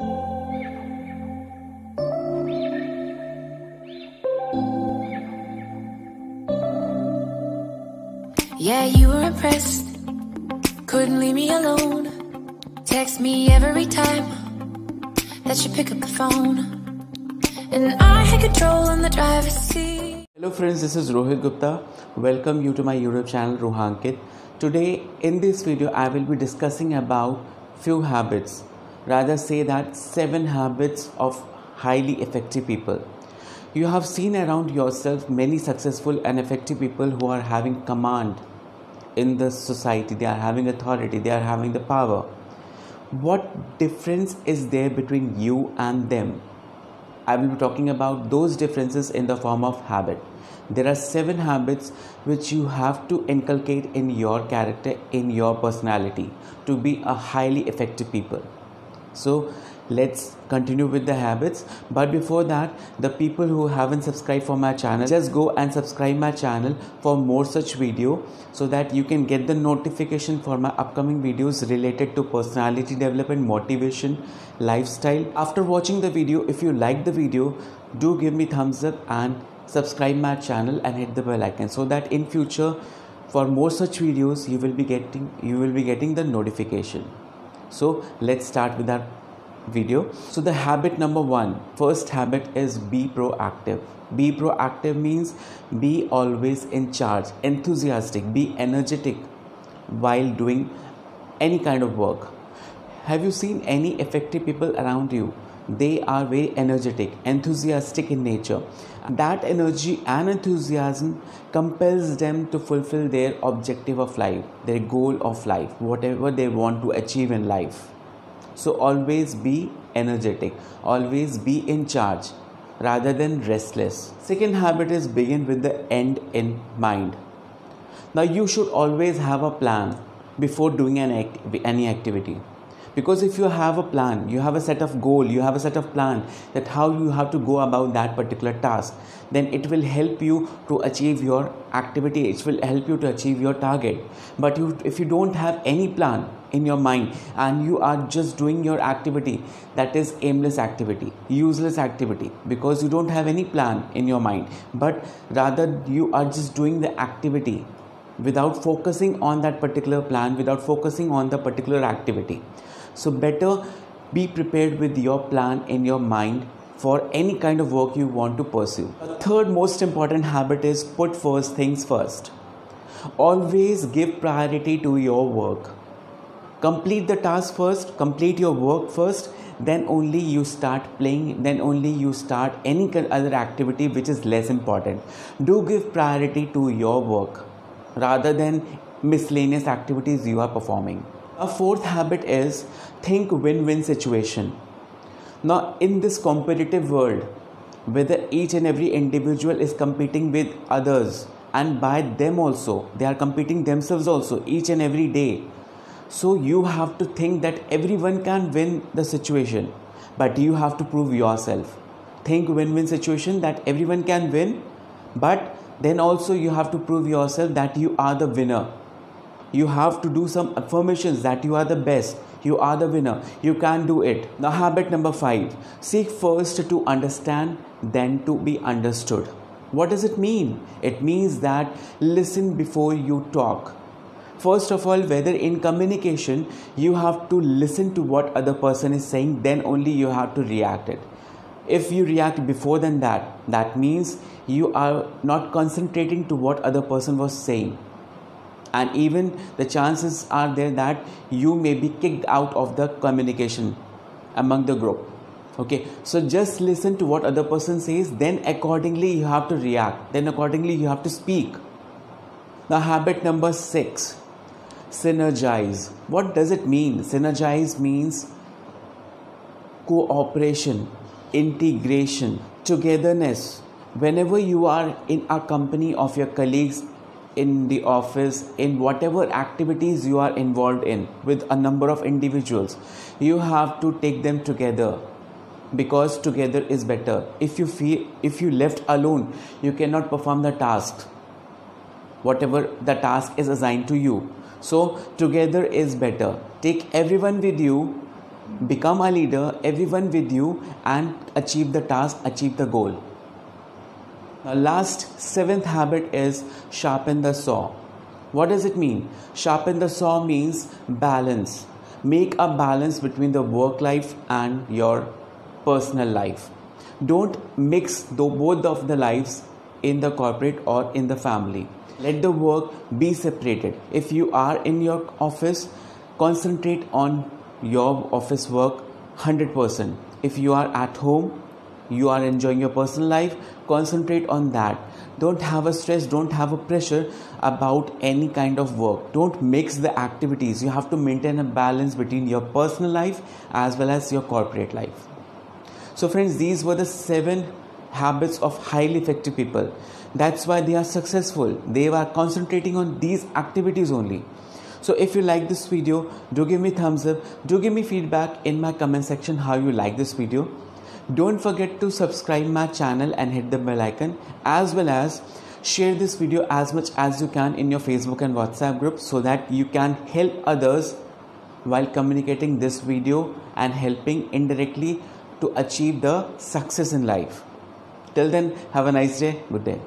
Yeah, you were impressed. Couldn't leave me alone. Text me every time that you pick up the phone. And I had control in the driver's seat. Hello friends, this is Rohit Gupta. Welcome you to my YouTube channel Rohankit. Today in this video I will be discussing about few habits. Rather say that 7 habits of highly effective people. You have seen around yourself many successful and effective people who are having command in the society. They are having authority, they are having the power. What difference is there between you and them? I will be talking about those differences in the form of habit. There are 7 habits which you have to inculcate in your character, in your personality to be a highly effective people. So let's continue with the habits, but before that, the people who haven't subscribed for my channel, just go and subscribe my channel for more such video so that you can get the notification for my upcoming videos related to personality development, motivation, lifestyle. After watching the video, if you like the video, do give me thumbs up and subscribe my channel and hit the bell icon so that in future for more such videos you will be getting the notification. So let's start with our video. So the habit number 1, first habit is be proactive. Be proactive means be always in charge, enthusiastic, be energetic while doing any kind of work. Have you seen any effective people around you? They are very energetic, enthusiastic in nature. That energy and enthusiasm compels them to fulfill their objective of life, their goal of life, whatever they want to achieve in life. So always be energetic, always be in charge rather than restless. Second habit is begin with the end in mind. Now you should always have a plan before doing any activity. Because if you have a plan, you have a set of goal, you have a set of plan that how you have to go about that particular task, then it will help you to achieve your activity, it will help you to achieve your target. But if you don't have any plan in your mind and you are just doing your activity, that is aimless activity, useless activity, because you don't have any plan in your mind, but rather you are just doing the activity without focusing on that particular plan, without focusing on the particular activity. So better be prepared with your plan in your mind for any kind of work you want to pursue. A third most important habit is put first things first. Always give priority to your work. Complete the task first, complete your work first, then only you start playing, then only you start any other activity which is less important. Do give priority to your work rather than miscellaneous activities you are performing. A fourth habit is think win-win situation. Now in this competitive world, whether each and every individual is competing with others, and by them also, they are competing themselves also each and every day. So you have to think that everyone can win the situation, but you have to prove yourself. Think win-win situation that everyone can win, but then also you have to prove yourself that you are the winner. You have to do some affirmations that you are the best, you are the winner, you can do it. Now habit number 5, seek first to understand, then to be understood. What does it mean? It means that listen before you talk. First of all, whether in communication, you have to listen to what other person is saying, then only you have to react it. If you react before than that, that means you are not concentrating to what other person was saying. And even the chances are there that you may be kicked out of the communication among the group. Okay, so just listen to what other person says, then accordingly you have to react, then accordingly you have to speak. Now habit number 6, synergize. What does it mean? Synergize means cooperation, integration, togetherness. Whenever you are in a company of your colleagues, in the office, in whatever activities you are involved in with a number of individuals, you have to take them together, because together is better. If you left alone, you cannot perform the task, whatever the task is assigned to you. So together is better. Take everyone with you, become a leader, everyone with you, and achieve the task, achieve the goal. Now, last seventh habit is sharpen the saw. What does it mean? Sharpen the saw means balance. Make a balance between the work life and your personal life. Don't mix both of the lives in the corporate or in the family. Let the work be separated. If you are in your office, concentrate on your office work 100%. If you are at home, you are enjoying your personal life, concentrate on that. Don't have a stress, don't have a pressure about any kind of work. Don't mix the activities. You have to maintain a balance between your personal life as well as your corporate life. So friends, these were the 7 habits of highly effective people. That's why they are successful. They are concentrating on these activities only. So if you like this video, do give me thumbs up. Do give me feedback in my comment section how you like this video. Don't forget to subscribe my channel and hit the bell icon, as well as share this video as much as you can in your Facebook and WhatsApp group so that you can help others while communicating this video and helping indirectly to achieve the success in life. Till then, have a nice day. Good day.